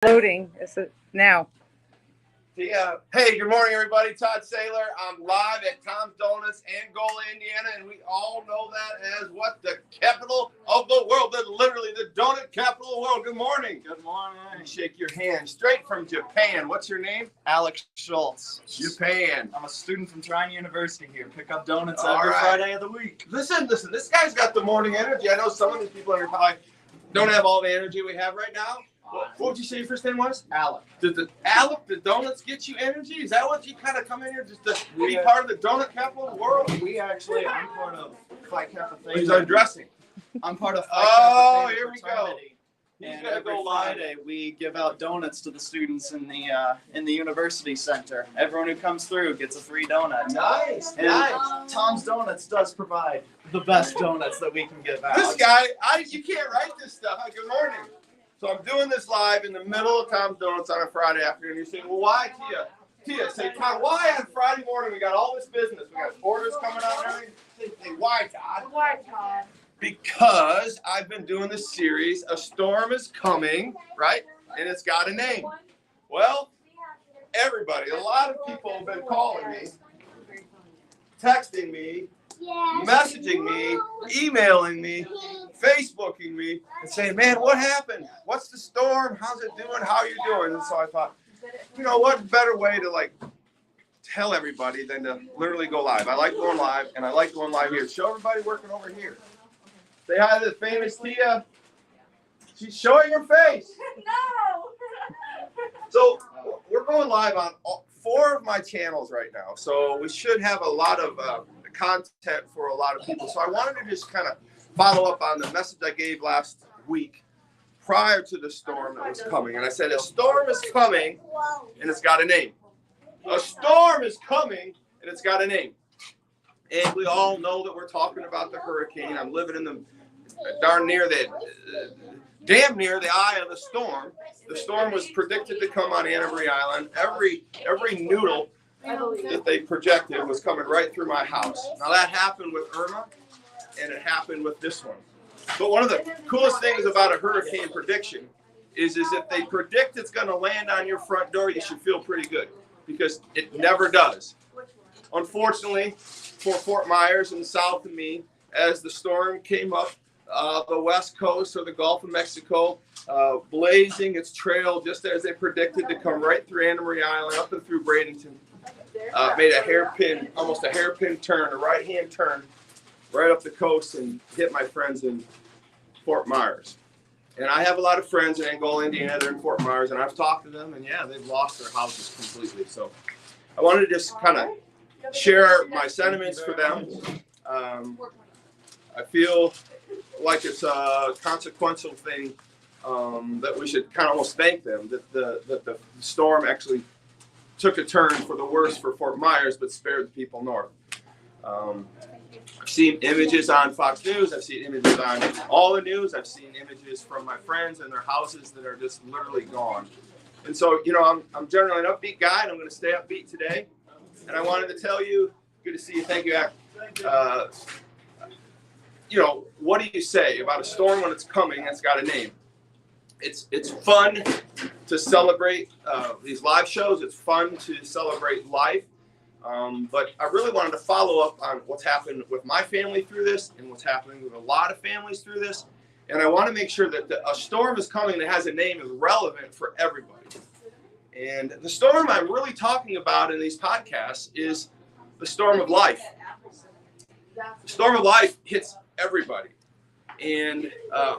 Loading. Is it now? Hey, good morning, everybody. Todd Saylor. I'm live at Tom's Donuts, Angola, Indiana, and we all know that as what? The capital of the world, literally the donut capital of the world. Good morning. Good morning. Shake your hand. Straight from Japan. What's your name? Alex Schultz. Japan. I'm a student from Trine University here. Pick up donuts All every right. Friday of the week. Listen. This guy's got the morning energy. I know some of these people are probably don't have all the energy we have right now. What would you say your first name was? Alex. Did the donuts get you energy? Is that what you kind of come in here just to be part of the donut capital of the world? I'm part of Phi Kappa Theta. He's undressing. I'm part of Phi Oh, Kappa Theta here we go. fraternity. He's And gonna every go live. Friday we give out donuts to the students in the university center. Everyone who comes through gets a free donut. Nice, And Tom's Donuts does provide the best donuts that we can give out. This guy, you can't write this stuff. Hi, good morning. So I'm doing this live in the middle of Tom's Donuts on a Friday afternoon. You're saying, well, why, Tia? Tia, say, Todd, why on Friday morning we got all this business? We got orders coming out and everything. Say, why, Todd? Why, Todd? Because I've been doing this series, A Storm is Coming, right? And it's got a name. Well, everybody, a lot of people have been calling me, texting me, messaging me, emailing me, Facebooking me, and saying, man, what happened? What's the storm? How's it doing? How are you doing? And so I thought, you know, what better way to tell everybody than to literally go live. I like going live, and I like going live here. Show everybody working over here. Say hi to the famous Tia. She's showing her face. No. So we're going live on 4 of my channels right now. So we should have a lot of content for a lot of people. So I wanted to just kind of follow up on the message I gave last week prior to the storm that was coming. And I said, a storm is coming and it's got a name. A storm is coming and it's got a name. And we all know that we're talking about the hurricane. I'm living in the damn near the eye of the storm. The storm was predicted to come on Anna Marie Island. Every noodle that they projected was coming right through my house. Now that happened with Irma, and it happened with this one. But one of the coolest things about a hurricane prediction is if they predict it's going to land on your front door, you should feel pretty good, because it never does. Unfortunately, for Fort Myers and south of me, as the storm came up the west coast of the Gulf of Mexico, blazing its trail just as they predicted to come right through Anna Marie Island, up and through Bradenton, made almost a hairpin turn, a right-hand turn, right up the coast and hit my friends in Fort Myers. And I have a lot of friends in Angola, Indiana. They're in Fort Myers, and I've talked to them, and yeah, they've lost their houses completely. So I wanted to just kind of share my sentiments for them. I feel like it's a consequential thing that we should kind of almost thank them that the storm actually took a turn for the worse for Fort Myers, but spared the people north. I've seen images on Fox News. I've seen images on all the news. I've seen images from my friends and their houses that are just literally gone. And so, you know, I'm generally an upbeat guy, and I'm going to stay upbeat today. And I wanted to tell you, good to see you. Thank you, you know, what do you say about a storm when it's coming? It's got a name. It's fun to celebrate these live shows. It's fun to celebrate life. But I really wanted to follow up on what's happened with my family through this and what's happening with a lot of families through this. And I want to make sure that a storm is coming that has a name is relevant for everybody. And the storm I'm really talking about in these podcasts is the storm of life. The storm of life hits everybody. And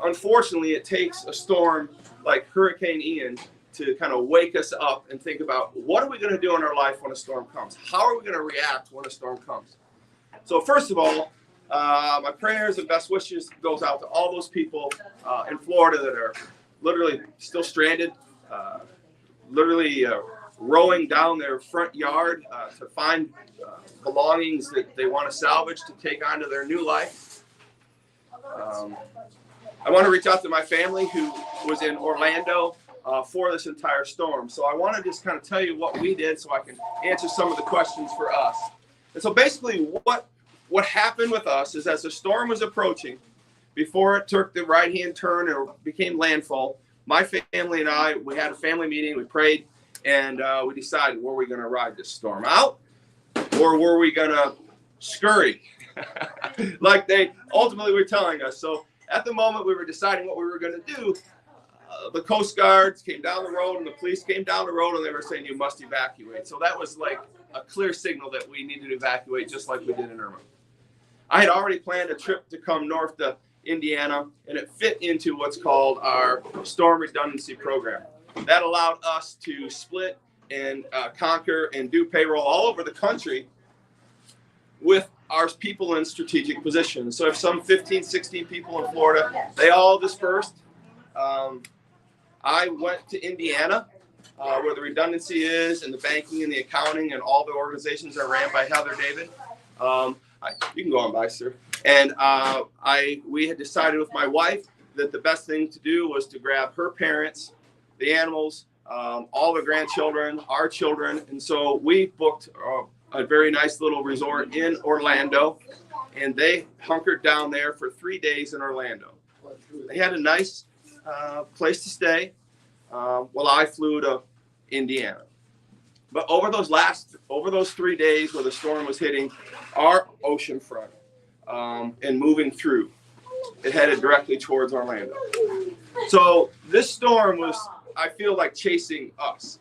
unfortunately, it takes a storm like Hurricane Ian to kind of wake us up and think about, what are we going to do in our life when a storm comes? How are we going to react when a storm comes? So first of all, my prayers and best wishes goes out to all those people in Florida that are literally still stranded, literally rowing down their front yard to find belongings that they want to salvage to take onto their new life. I want to reach out to my family who was in Orlando for this entire storm. So I want to just kind of tell you what we did so I can answer some of the questions for us. And so basically what happened with us is, as the storm was approaching, before it took the right-hand turn or became landfall, my family and I, we had a family meeting, we prayed, and we decided, were we going to ride this storm out, or were we going to scurry like they ultimately were telling us? So at the moment we were deciding what we were going to do, the Coast Guards came down the road and the police came down the road, and they were saying you must evacuate. So that was like a clear signal that we needed to evacuate, just like we did in Irma. I had already planned a trip to come north to Indiana, and it fit into what's called our storm redundancy program. That allowed us to split and conquer and do payroll all over the country with our people in strategic positions. So if some 15, 16 people in Florida, they all dispersed. I went to Indiana, where the redundancy is, and the banking and the accounting and all the organizations are ran by Heather David. You can go on by, sir. And we had decided with my wife that the best thing to do was to grab her parents, the animals, all the grandchildren, our children. And so we booked a very nice little resort in Orlando, and they hunkered down there for 3 days in Orlando. They had a nice place to stay while I flew to Indiana. But over those 3 days where the storm was hitting our ocean front and moving through, it headed directly towards Orlando. So this storm was, I feel like, chasing us.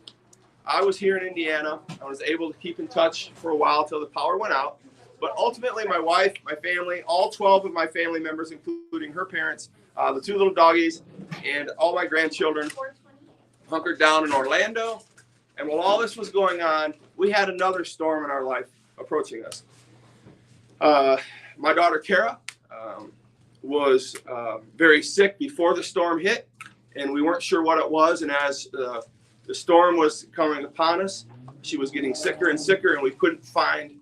I was here in Indiana. I was able to keep in touch for a while till the power went out. But ultimately, my wife, my family, all 12 of my family members, including her parents, the 2 little doggies, and all my grandchildren, hunkered down in Orlando. And while all this was going on, we had another storm in our life approaching us. My daughter, Kara, was very sick before the storm hit, and we weren't sure what it was. And as the storm was coming upon us, she was getting sicker and sicker, and we couldn't find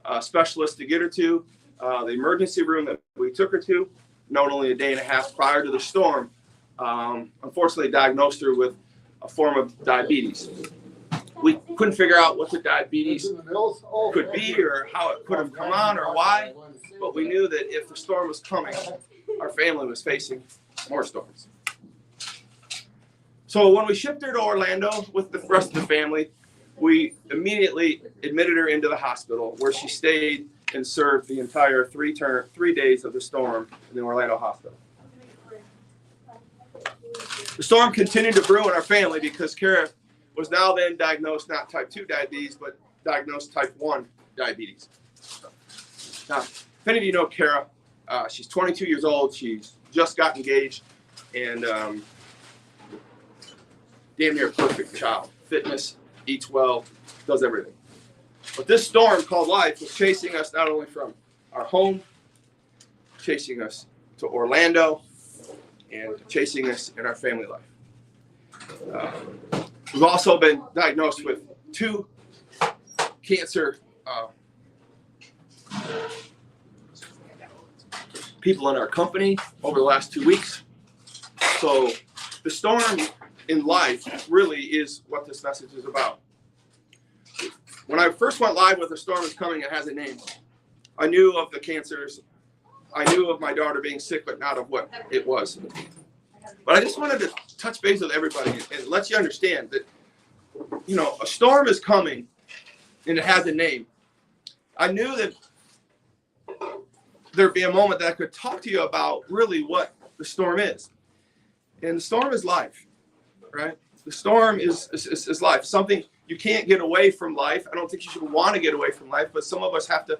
a specialist to get her to. The emergency room that we took her to, not only a day and a half prior to the storm, unfortunately diagnosed her with a form of diabetes. We couldn't figure out what the diabetes could be or how it could have come on or why, but we knew that if the storm was coming, our family was facing more storms. So when we shipped her to Orlando with the rest of the family, we immediately admitted her into the hospital, where she stayed and served the entire 3 days of the storm in the Orlando hospital. The storm continued to brew in our family because Kara was now then diagnosed not type 2 diabetes, but diagnosed type 1 diabetes. Now, if any of you know Kara, she's 22 years old. She's just got engaged, and damn near perfect child. Fitness, eats well, does everything. But this storm called life was chasing us not only from our home, chasing us to Orlando, and chasing us in our family life. We've also been diagnosed with 2 cancer people in our company over the last 2 weeks. So the storm in life really is what this message is about. When I first went live with "The Storm is Coming, It Has a Name," I knew of the cancers. I knew of my daughter being sick, but not of what it was. But I just wanted to touch base with everybody and let you understand that, a storm is coming and it has a name. I knew that there'd be a moment that I could talk to you about really what the storm is. And the storm is life, right? The storm is life. Something you can't get away from life. I don't think you should want to get away from life, but some of us have to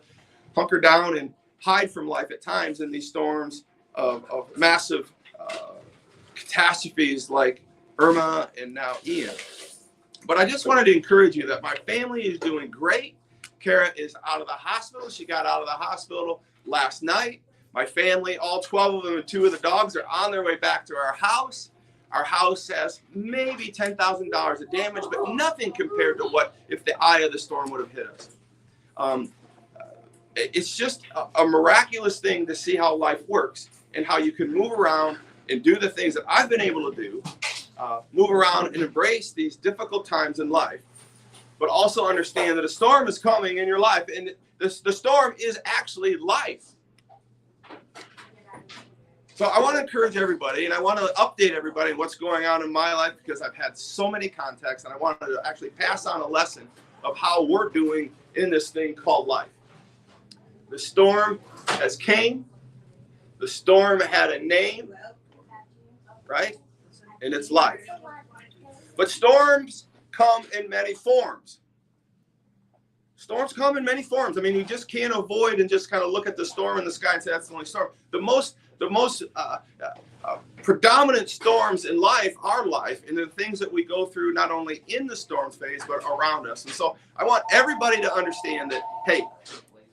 hunker down and hide from life at times in these storms of massive catastrophes like Irma and now Ian. But I just wanted to encourage you that my family is doing great. Kara is out of the hospital. She got out of the hospital last night. My family, all 12 of them and 2 of the dogs, are on their way back to our house. Our house has maybe $10,000 of damage, but nothing compared to what if the eye of the storm would have hit us. It's just a miraculous thing to see how life works and how you can move around and do the things that I've been able to do, move around and embrace these difficult times in life, but also understand that a storm is coming in your life, and the storm is actually life. So I want to encourage everybody, and I want to update everybody on what's going on in my life, because I've had so many contacts, and I want to actually pass on a lesson of how we're doing in this thing called life. The storm has came. The storm had a name, right? And it's life. But storms come in many forms. Storms come in many forms. I mean, you just can't avoid and just kind of look at the storm in the sky and say that's the only storm. The most predominant storms in life are life, and the things that we go through not only in the storm phase but around us. And so I want everybody to understand that, hey,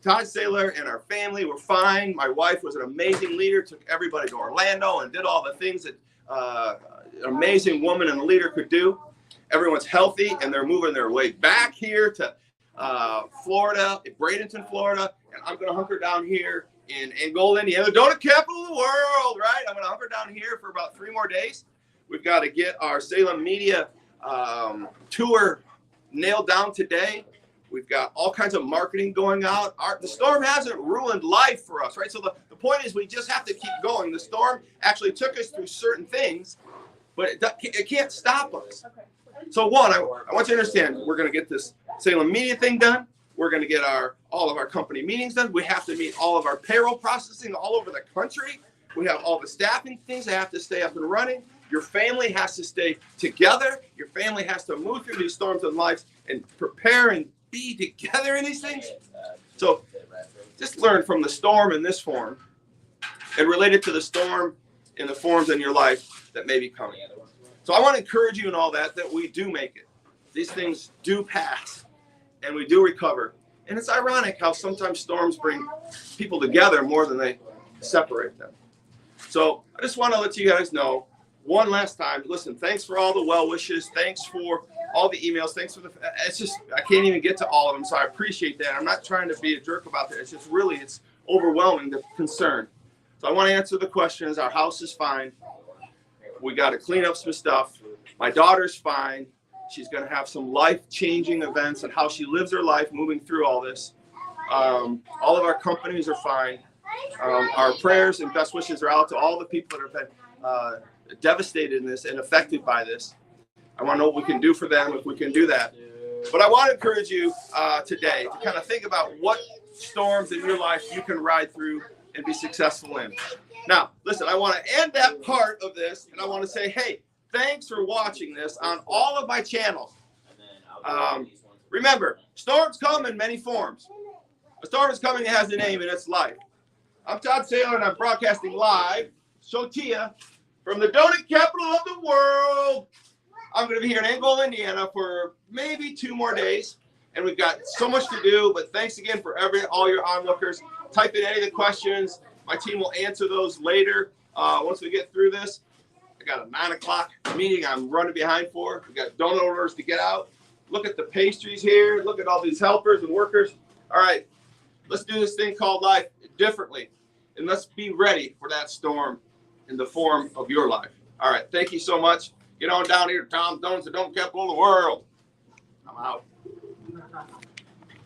Todd Saylor and our family were fine. My wife was an amazing leader, took everybody to Orlando and did all the things that an amazing woman and leader could do. Everyone's healthy, and they're moving their way back here to Florida, Bradenton, Florida, and I'm going to hunker down here in Angola, Indiana, the donut capital of the world, right? I'm going to hunker down here for about 3 more days. We've got to get our Salem Media tour nailed down today. We've got all kinds of marketing going out. The storm hasn't ruined life for us, right? So the point is we just have to keep going. The storm actually took us through certain things, but it can't stop us. So one, I want you to understand, we're going to get this Salem Media thing done. We're going to get all of our company meetings done. We have to meet all of our payroll processing all over the country. We have all the staffing things that have to stay up and running. Your family has to stay together. Your family has to move through these storms in life and prepare and be together in these things. So just learn from the storm in this form and relate it to the storm in the forms in your life that may be coming. So I want to encourage you in all that we do make it. These things do pass and we do recover. And it's ironic how sometimes storms bring people together more than they separate them. So I just want to let you guys know one last time, listen, thanks for all the well wishes. Thanks for all the emails. Thanks for it's just, I can't even get to all of them. So I appreciate that. I'm not trying to be a jerk about that. It's just really, it's overwhelming, the concern. So I want to answer the questions. Our house is fine. We got to clean up some stuff. My daughter's fine. She's going to have some life-changing events and how she lives her life moving through all this. All of our companies are fine. Our prayers and best wishes are out to all the people that have been devastated in this and affected by this. I want to know what we can do for them if we can do that. But I want to encourage you today to kind of think about what storms in your life you can ride through and be successful in. Now, listen, I want to end that part of this, and I want to say, hey, thanks for watching this on all of my channels. Remember, storms come in many forms. A storm is coming, it has a name, and it's life. I'm Todd Saylor, and I'm broadcasting live, Sotia, from the donut capital of the world. I'm going to be here in Angola, Indiana for maybe 2 more days, and we've got so much to do, but thanks again for all your onlookers. Type in any of the questions. My team will answer those later once we get through this. I got a 9 o'clock meeting I'm running behind for. We got donut orders to get out. Look at the pastries here. Look at all these helpers and workers. All right, let's do this thing called life differently. And let's be ready for that storm in the form of your life. All right, thank you so much. Get on down here to Tom's Donuts, the donut capital of the world. I'm out.